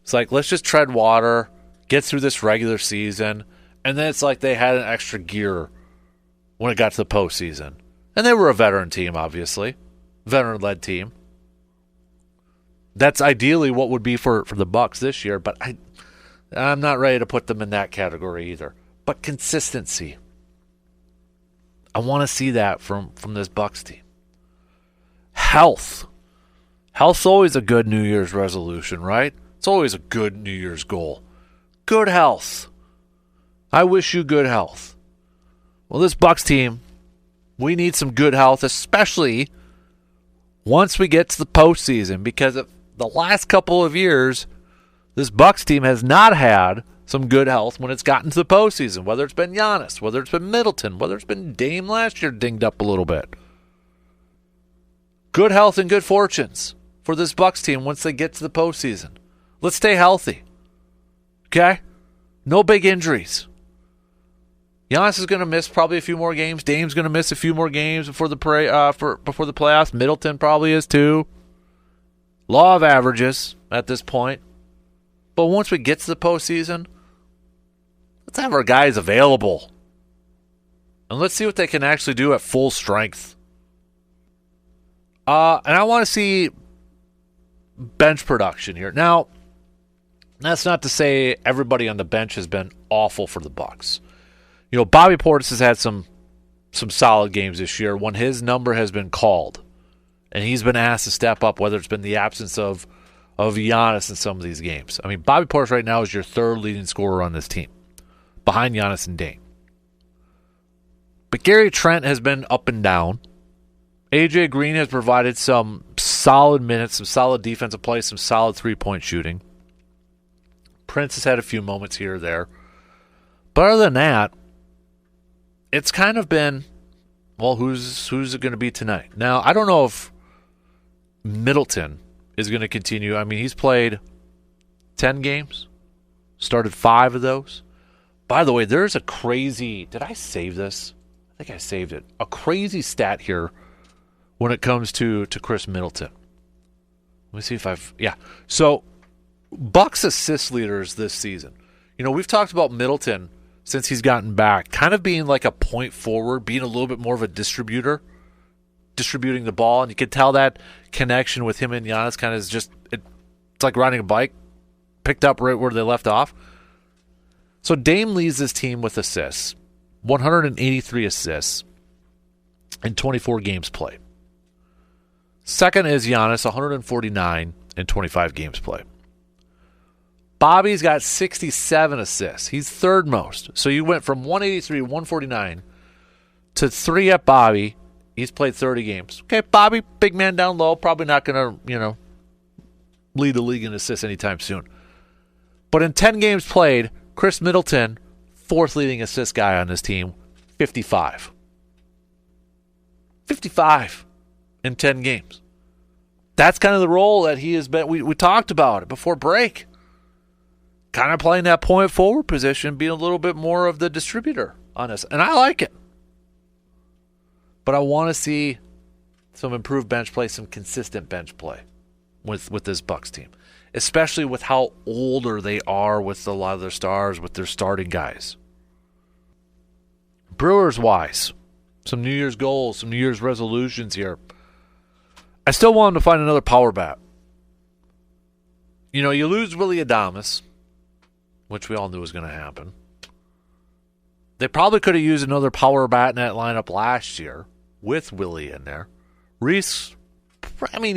It's like, let's just tread water, get through this regular season, and then it's like they had an extra gear when it got to the postseason. And they were a veteran team, obviously. Veteran-led team. That's ideally what would be for the Bucs this year, but I'm not ready to put them in that category either. But consistency. I want to see that from this Bucs team. Health. Health's always a good New Year's resolution, right? It's always a good New Year's goal. Good health. I wish you good health. Well, this Bucs team, we need some good health, especially once we get to the postseason, because of the last couple of years, this Bucs team has not had some good health when it's gotten to the postseason, whether it's been Giannis, whether it's been Middleton, whether it's been Dame last year dinged up a little bit. Good health and good fortunes for this Bucs team once they get to the postseason. Let's stay healthy. Okay? No big injuries. Giannis is going to miss probably a few more games. Dame's going to miss a few more games before the playoffs. Middleton probably is too. Law of averages at this point. But once we get to the postseason, let's have our guys available. And let's see what they can actually do at full strength. And I want to see bench production here. Now, That's not to say everybody on the bench has been awful for the Bucks. You know, Bobby Portis has had some solid games this year when his number has been called. And he's been asked to step up, whether it's been the absence of Giannis in some of these games. I mean, Bobby Portis right now is your third leading scorer on this team, behind Giannis and Dame. But Gary Trent has been up and down. AJ Green has provided some solid minutes, some solid defensive play, some solid three-point shooting. Prince has had a few moments here or there. But other than that, it's kind of been, well, who's it going to be tonight? Now, I don't know if Middleton is going to continue. I mean, he's played 10 games, started 5 of those. By the way, there's a crazy, did I save this? I think I saved it. A crazy stat here when it comes to Chris Middleton. Let me see if yeah. So, Bucks assist leaders this season. You know, we've talked about Middleton since he's gotten back, kind of being like a point forward, being a little bit more of a distributor, distributing the ball, and you could tell that connection with him and Giannis kind of is just, it's like riding a bike, picked up right where they left off. So Dame leads this team with assists, 183 assists in 24 games played. Second is Giannis, 149 in 25 games played. Bobby's got 67 assists. He's third most. So you went from 183, 149 to 3 at Bobby. He's played 30 games. Okay, Bobby, big man down low, probably not going to, lead the league in assists anytime soon. But in 10 games played, Chris Middleton, fourth leading assist guy on this team, 55. 55 in 10 games. That's kind of the role that he has been. We talked about it before break. Kind of playing that point forward position, being a little bit more of the distributor on this. And I like it. But I want to see some improved bench play, some consistent bench play with this Bucks team. Especially with how older they are with a lot of their stars, with their starting guys. Brewers-wise, some New Year's goals, some New Year's resolutions here. I still want them to find another power bat. You know, you lose Willy Adames, which we all knew was going to happen. They probably could have used another power bat in that lineup last year with Willie in there. Reese, I mean,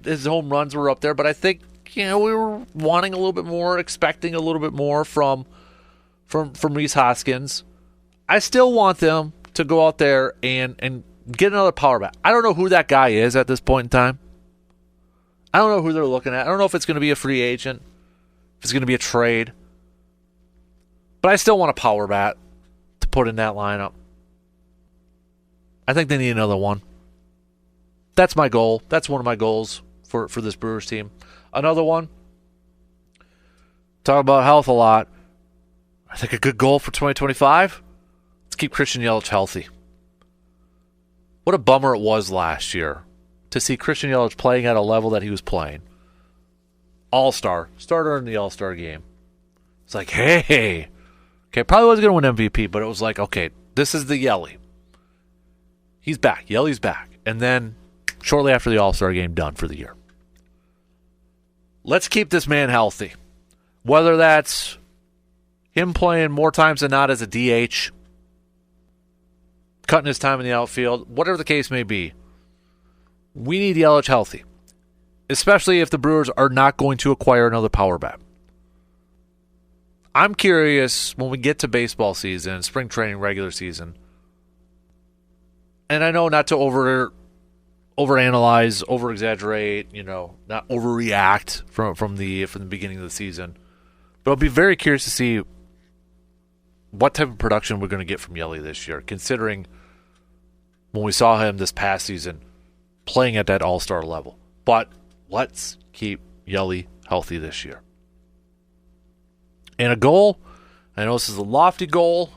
his home runs were up there, but I think, we were wanting a little bit more, expecting a little bit more from Reese Hoskins. I still want them to go out there and get another power bat. I don't know who that guy is at this point in time. I don't know who they're looking at. I don't know if it's going to be a free agent, if it's going to be a trade. But I still want a power bat to put in that lineup. I think they need another one. That's my goal. That's one of my goals for this Brewers team. Another one, talk about health a lot. I think a good goal for 2025, let's keep Christian Yelich healthy. What a bummer it was last year to see Christian Yelich playing at a level that he was playing. All-star, starter in the All-Star game. It's like, hey, okay, probably wasn't going to win MVP, but it was like, okay, this is the Yelly. He's back. Yelly's back. And then shortly after the All-Star game, done for the year. Let's keep this man healthy. Whether that's him playing more times than not as a DH, cutting his time in the outfield, whatever the case may be, we need Yelich healthy. Especially if the Brewers are not going to acquire another power bat. I'm curious when we get to baseball season, spring training, regular season, and I know not to overanalyze, over-exaggerate, not overreact from the beginning of the season, but I'll be very curious to see what type of production we're going to get from Yelly this year, considering when we saw him this past season playing at that all-star level. But let's keep Yelly healthy this year. And a goal, I know this is a lofty goal,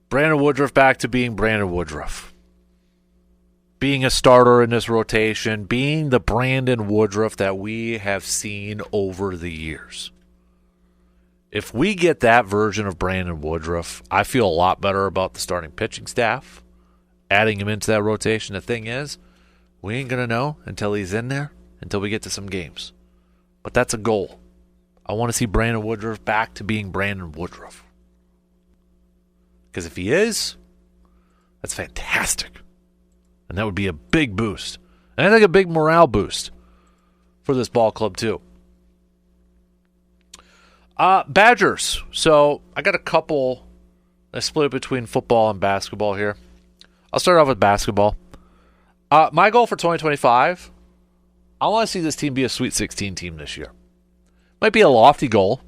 Brandon Woodruff back to being Brandon Woodruff. Being a starter in this rotation, being the Brandon Woodruff that we have seen over the years. If we get that version of Brandon Woodruff, I feel a lot better about the starting pitching staff, adding him into that rotation. The thing is, we ain't going to know until he's in there, until we get to some games. But that's a goal. I want to see Brandon Woodruff back to being Brandon Woodruff. Because if he is, that's fantastic. And that would be a big boost. And I think a big morale boost for this ball club too. Badgers. So I got a couple. I split it between football and basketball here. I'll start off with basketball. My goal for 2025, I want to see this team be a Sweet 16 team this year. Might be a lofty goal,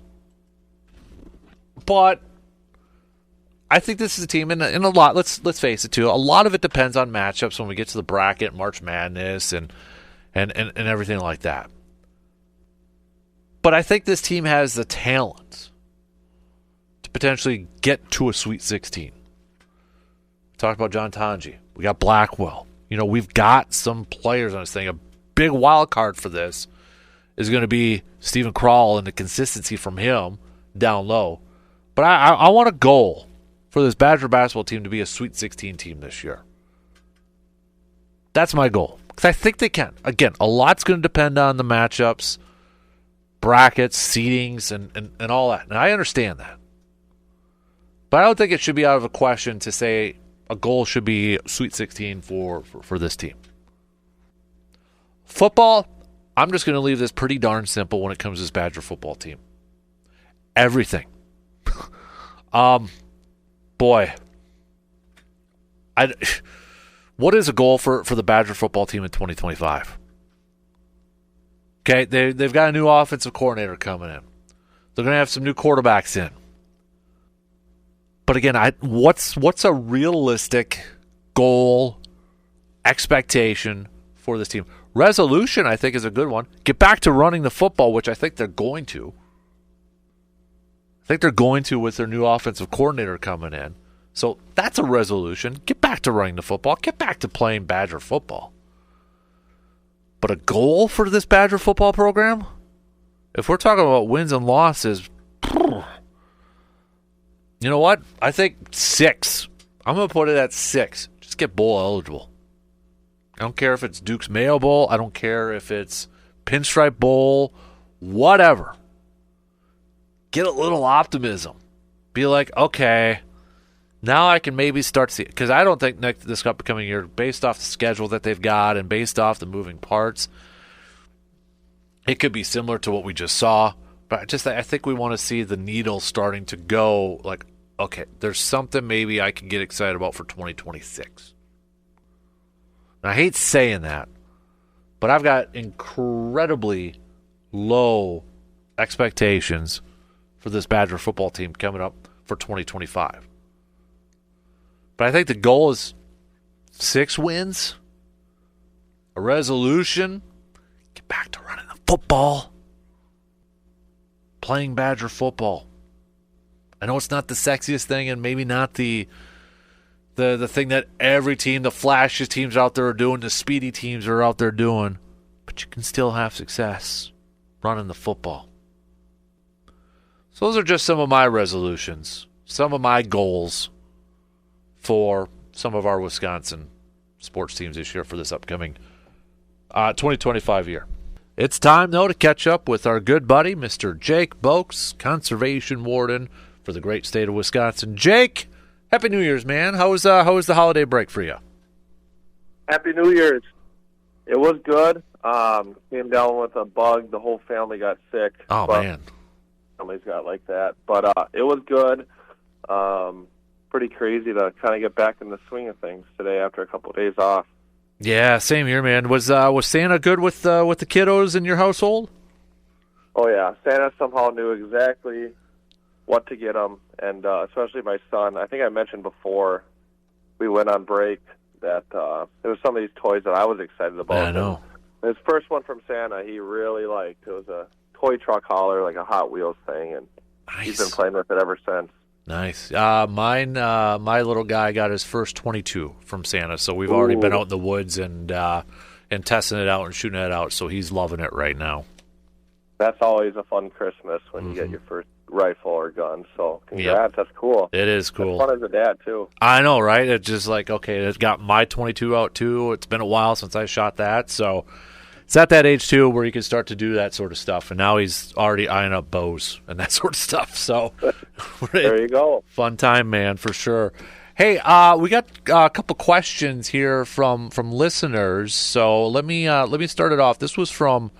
but I think this is a team, and a lot. Let's face it too. A lot of it depends on matchups when we get to the bracket, March Madness, and everything like that. But I think this team has the talent to potentially get to a Sweet 16. Talked about John Tanji. We got Blackwell. We've got some players on this thing. A big wild card for this is going to be Stephen Krall and the consistency from him down low. But I want a goal for this Badger basketball team to be a Sweet 16 team this year. That's my goal. Because I think they can. Again, a lot's going to depend on the matchups, brackets, seedings, and all that. And I understand that. But I don't think it should be out of the question to say a goal should be Sweet 16 for this team. Football, I'm just going to leave this pretty darn simple when it comes to this Badger football team. Everything. Boy. What is a goal for the Badger football team in 2025? Okay, they've got a new offensive coordinator coming in. They're going to have some new quarterbacks in. But again, what's a realistic goal, expectation for this team? Resolution, I think, is a good one. Get back to running the football, which I think they're going to. I think they're going to with their new offensive coordinator coming in. So that's a resolution. Get back to running the football. Get back to playing Badger football. But a goal for this Badger football program? If we're talking about wins and losses, you know what? I think 6. I'm going to put it at 6. Just get bowl eligible. I don't care if it's Duke's Mayo Bowl. I don't care if it's Pinstripe Bowl. Whatever. Get a little optimism. Be like, okay, now I can maybe start to see it. Because I don't think this upcoming year, based off the schedule that they've got and based off the moving parts, it could be similar to what we just saw. But I think we want to see the needle starting to go like, okay, there's something maybe I can get excited about for 2026. And I hate saying that, but I've got incredibly low expectations for this Badger football team coming up for 2025. But I think the goal is 6 wins, a resolution, get back to running the football, playing Badger football. I know it's not the sexiest thing and maybe not the thing that every team, the flashiest teams out there are doing, the speedy teams are out there doing, but you can still have success running the football. So those are just some of my resolutions, some of my goals for some of our Wisconsin sports teams this year for this upcoming 2025 year. It's time, though, to catch up with our good buddy, Mr. Jake Bolks, Conservation Warden for the great state of Wisconsin. Jake, Happy New Year's, man. How was the holiday break for you? Happy New Year's. It was good. Came down with a bug. The whole family got sick. Oh, man. Families got like that. But it was good. Pretty crazy to kind of get back in the swing of things today after a couple of days off. Yeah, same here, man. Was Santa good with the kiddos in your household? Oh, yeah. Santa somehow knew exactly what to get them, and especially my son. I think I mentioned before we went on break that there was some of these toys that I was excited about. Yeah, I know. His first one from Santa he really liked. It was a toy truck hauler, like a Hot Wheels thing, and nice. He's been playing with it ever since. Nice. My little guy got his first 22 from Santa, so we've already been out in the woods and testing it out and shooting it out, so he's loving it right now. That's always a fun Christmas when you get your first rifle or gun, so congrats. Yep. That's cool. It is cool. It's fun as a dad, too. I know, right? It's just like, okay, it's got my 22 out, too. It's been a while since I shot that, so It's at that age, too, where he can start to do that sort of stuff. And now he's already eyeing up bows and that sort of stuff. So there you go. Fun time, man, for sure. Hey, we got a couple questions here from listeners. So let me start it off. This was from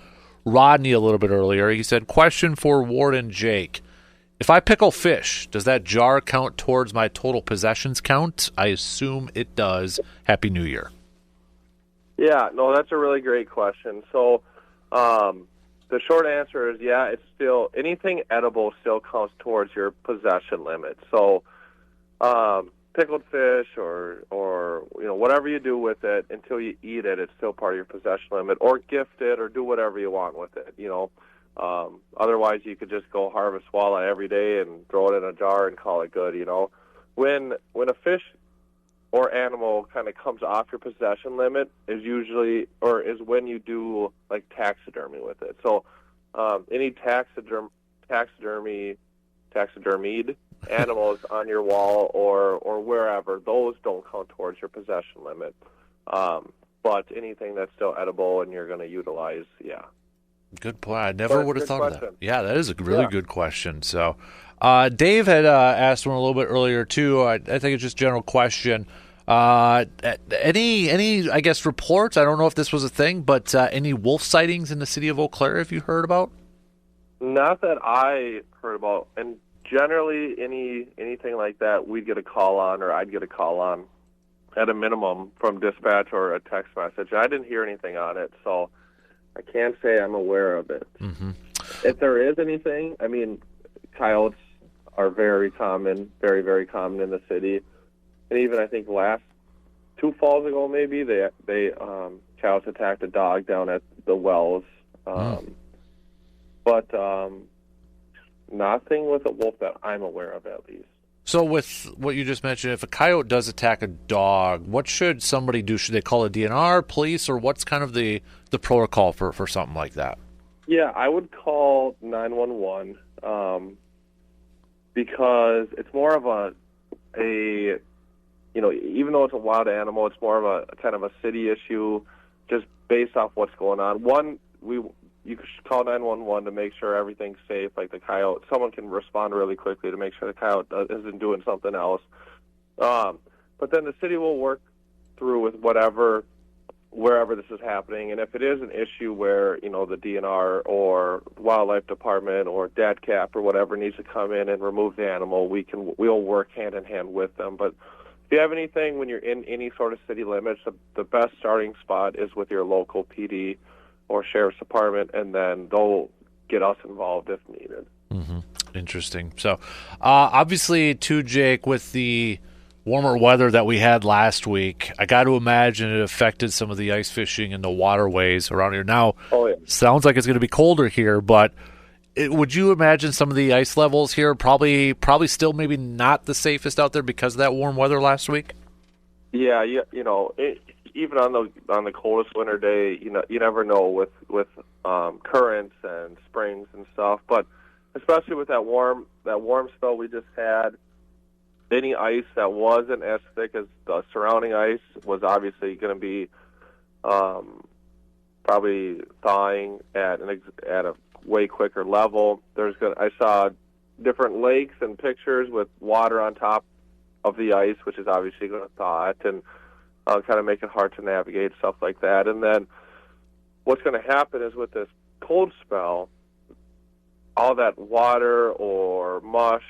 Rodney a little bit earlier. He said, question for Warden Jake. If I pickle fish, does that jar count towards my total possessions count? I assume it does. Happy New Year. Yeah, no, that's a really great question. So the short answer is, yeah, it's still, anything edible still counts towards your possession limit. So pickled fish or whatever you do with it until you eat it, it's still part of your possession limit, or gift it or do whatever you want with it, Otherwise, you could just go harvest walleye every day and throw it in a jar and call it good, When a fish or animal kind of comes off your possession limit is when you do like taxidermy with it. So any taxidermied animals on your wall or wherever, those don't count towards your possession limit. But anything that's still edible and you're going to utilize, yeah. Good point. I never would have thought of that. Yeah, that is a really good question. So Dave had asked one a little bit earlier, too. I think it's just a general question. Any I guess reports? I don't know if this was a thing, but any wolf sightings in the city of Eau Claire have you heard about? Not that I heard about. And generally, anything like that, we'd get a call on, or I'd get a call on at a minimum from dispatch or a text message. I didn't hear anything on it, so I can't say I'm aware of it. Mm-hmm. If there is anything, I mean, coyotes are very common, very, very common in the city. And even I think last 2 falls ago, maybe they coyotes attacked a dog down at the wells, but nothing with a wolf that I'm aware of, at least. So with what you just mentioned, if a coyote does attack a dog, what should somebody do? Should they call a DNR, police, or what's kind of the protocol for something like that? Yeah, I would call 911 because it's more of even though it's a wild animal, it's more of a kind of a city issue, just based off what's going on. One, you should call 911 to make sure everything's safe, like the coyote. Someone can respond really quickly to make sure the coyote isn't doing something else. But then the city will work through with wherever this is happening. And if it is an issue where, the DNR or wildlife department or DADCAP or whatever needs to come in and remove the animal, we'll work hand in hand with them. But if you have anything when you're in any sort of city limits, the best starting spot is with your local PD or sheriff's department, and then they'll get us involved if needed. Mm-hmm. Interesting. So, obviously, too, Jake, with the warmer weather that we had last week, I got to imagine it affected some of the ice fishing in the waterways around here. Now, sounds like it's going to be colder here, but would you imagine some of the ice levels here probably still maybe not the safest out there because of that warm weather last week? Yeah, even on the coldest winter day, you never know with currents and springs and stuff. But especially with that warm spell we just had, any ice that wasn't as thick as the surrounding ice was obviously going to be probably thawing at a way quicker level. I saw different lakes and pictures with water on top of the ice, which is obviously going to thaw it and kind of make it hard to navigate, stuff like that. And then what's going to happen is with this cold spell, all that water or mush,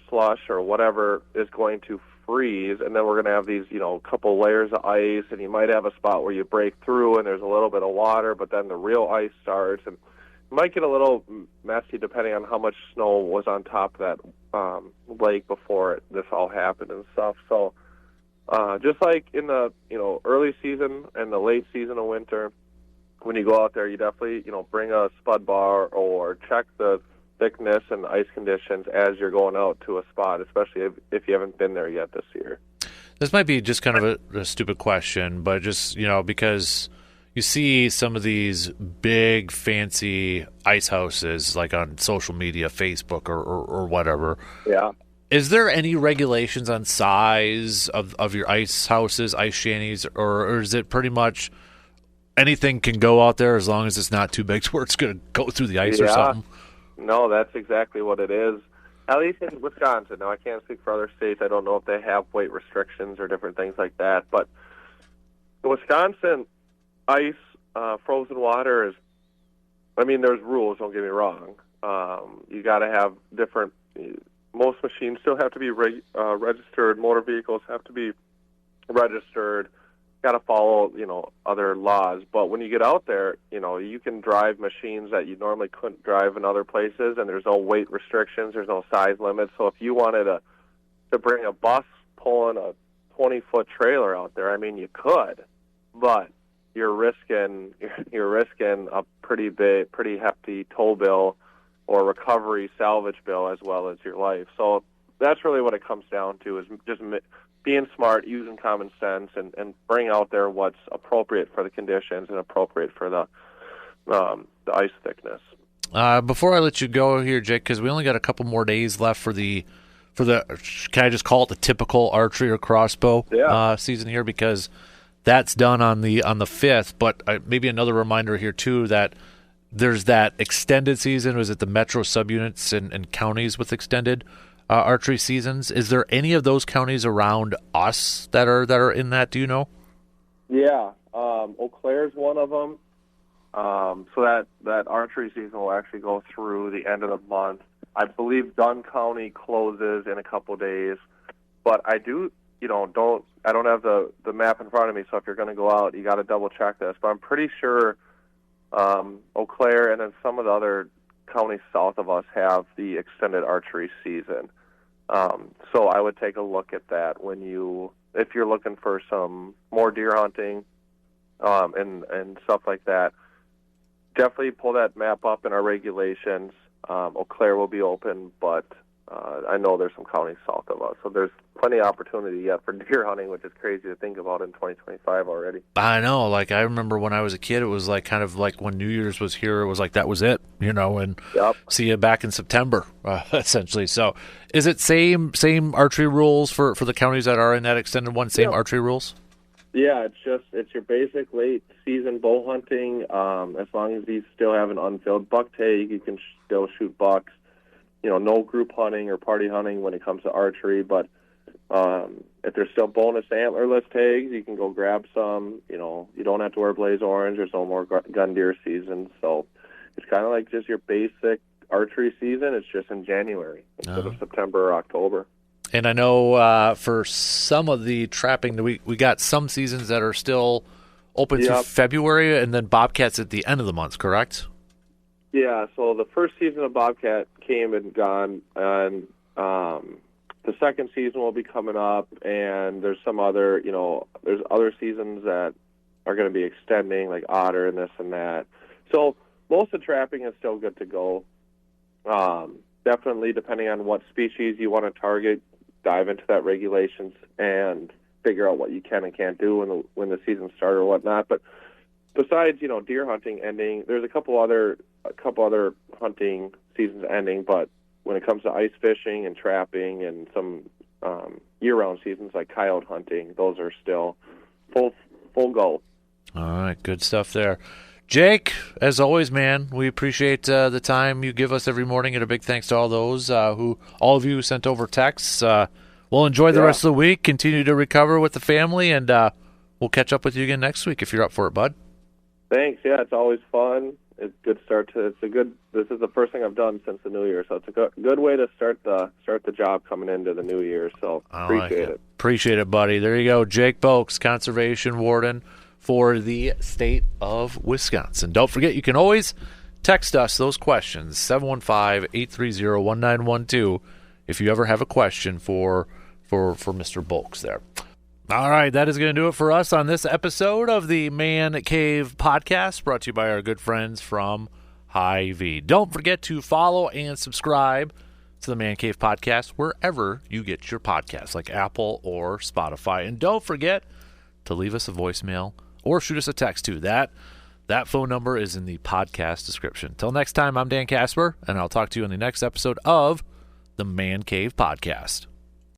slush, or whatever is going to freeze, and then we're going to have these, couple layers of ice, and you might have a spot where you break through and there's a little bit of water, but then the real ice starts, and it might get a little messy depending on how much snow was on top of that lake before this all happened and stuff. So just like in the early season and the late season of winter, when you go out there, you definitely bring a spud bar or check the thickness and ice conditions as you're going out to a spot, especially if you haven't been there yet this year. This might be just kind of a stupid question, but just because you see some of these big fancy ice houses like on social media, Facebook or whatever. Yeah. Is there any regulations on size of your ice houses, ice shanties, or is it pretty much anything can go out there as long as it's not too big to where it's going to go through the ice or something. No, that's exactly what it is. At least in Wisconsin. Now, I can't speak for other states. I don't know if they have weight restrictions or different things like that. But in Wisconsin, ice, frozen water is, I mean, there's rules, don't get me wrong. You got to have different, most machines still have to be registered. Motor vehicles have to be registered. Got to follow, other laws. But when you get out there, you can drive machines that you normally couldn't drive in other places, and there's no weight restrictions, there's no size limits. So if you wanted to bring a bus pulling a 20-foot trailer out there, I mean, you could, but you're risking a pretty hefty tow bill or recovery salvage bill as well as your life. So that's really what it comes down to, is just being smart, using common sense, and bring out there what's appropriate for the conditions and appropriate for the ice thickness. Before I let you go here, Jake, because we only got a couple more days left for the can I just call it the typical archery or crossbow season here, because that's done on the 5th. But maybe another reminder here too that there's that extended season. Was it the metro subunits and counties with extended archery seasons? Is there any of those counties around us that are in that? Do you know? Yeah, Eau Claire's one of them. So that archery season will actually go through the end of the month. I believe Dunn County closes in a couple days, but I don't have the map in front of me. So if you're going to go out, you got to double check this. But I'm pretty sure Eau Claire and then some of the other counties south of us have the extended archery season. So I would take a look at that if you're looking for some more deer hunting and stuff like that. Definitely pull that map up in our regulations. Eau Claire will be open, but I know there's some counties south of us, so there's plenty of opportunity yet for deer hunting, which is crazy to think about in 2025 already. I know. Like, I remember when I was a kid, it was like kind of like when New Year's was here, it was like that was it, and see you back in September, essentially. So is it same archery rules for the counties that are in that extended one, same archery rules? Yeah, it's your basic late season bow hunting. As long as you still have an unfilled buck tag, you can still shoot bucks. No group hunting or party hunting when it comes to archery, but if there's still bonus antlerless tags, you can go grab some. You don't have to wear blaze orange. There's no more gun deer season, so it's kind of like just your basic archery season. It's just in January instead of September or October. And I know for some of the trapping, we got some seasons that are still open through February, and then Bobcats at the end of the month, correct? Yeah, so the first season of Bobcat came and gone, and the second season will be coming up, and there's some other, there's other seasons that are going to be extending, like otter and this and that. So most of the trapping is still good to go. Definitely, depending on what species you want to target, dive into that regulations and figure out what you can and can't do when the season starts or whatnot. But besides, deer hunting ending, there's a couple other hunting seasons ending. But when it comes to ice fishing and trapping and some year-round seasons like coyote hunting, those are still full go. All right, good stuff there. Jake, as always, man, we appreciate the time you give us every morning, and a big thanks to all those all of you who sent over texts. We'll enjoy the rest of the week, continue to recover with the family, and we'll catch up with you again next week if you're up for it, bud. Thanks. Yeah, it's always fun. It's a good start this is the first thing I've done since the new year, so it's a good way to start the job coming into the new year. So appreciate it. Appreciate it, buddy. There you go, Jake Bolks, conservation warden for the state of Wisconsin. Don't forget, you can always text us those questions, 715-830-1912, if you ever have a question for Mr. Bolks there. All right, that is going to do it for us on this episode of the Man Cave Podcast, brought to you by our good friends from Hy-Vee. Don't forget to follow and subscribe to the Man Cave Podcast wherever you get your podcasts, like Apple or Spotify. And don't forget to leave us a voicemail or shoot us a text too. That phone number is in the podcast description. Till next time, I'm Dan Casper, and I'll talk to you in the next episode of the Man Cave Podcast.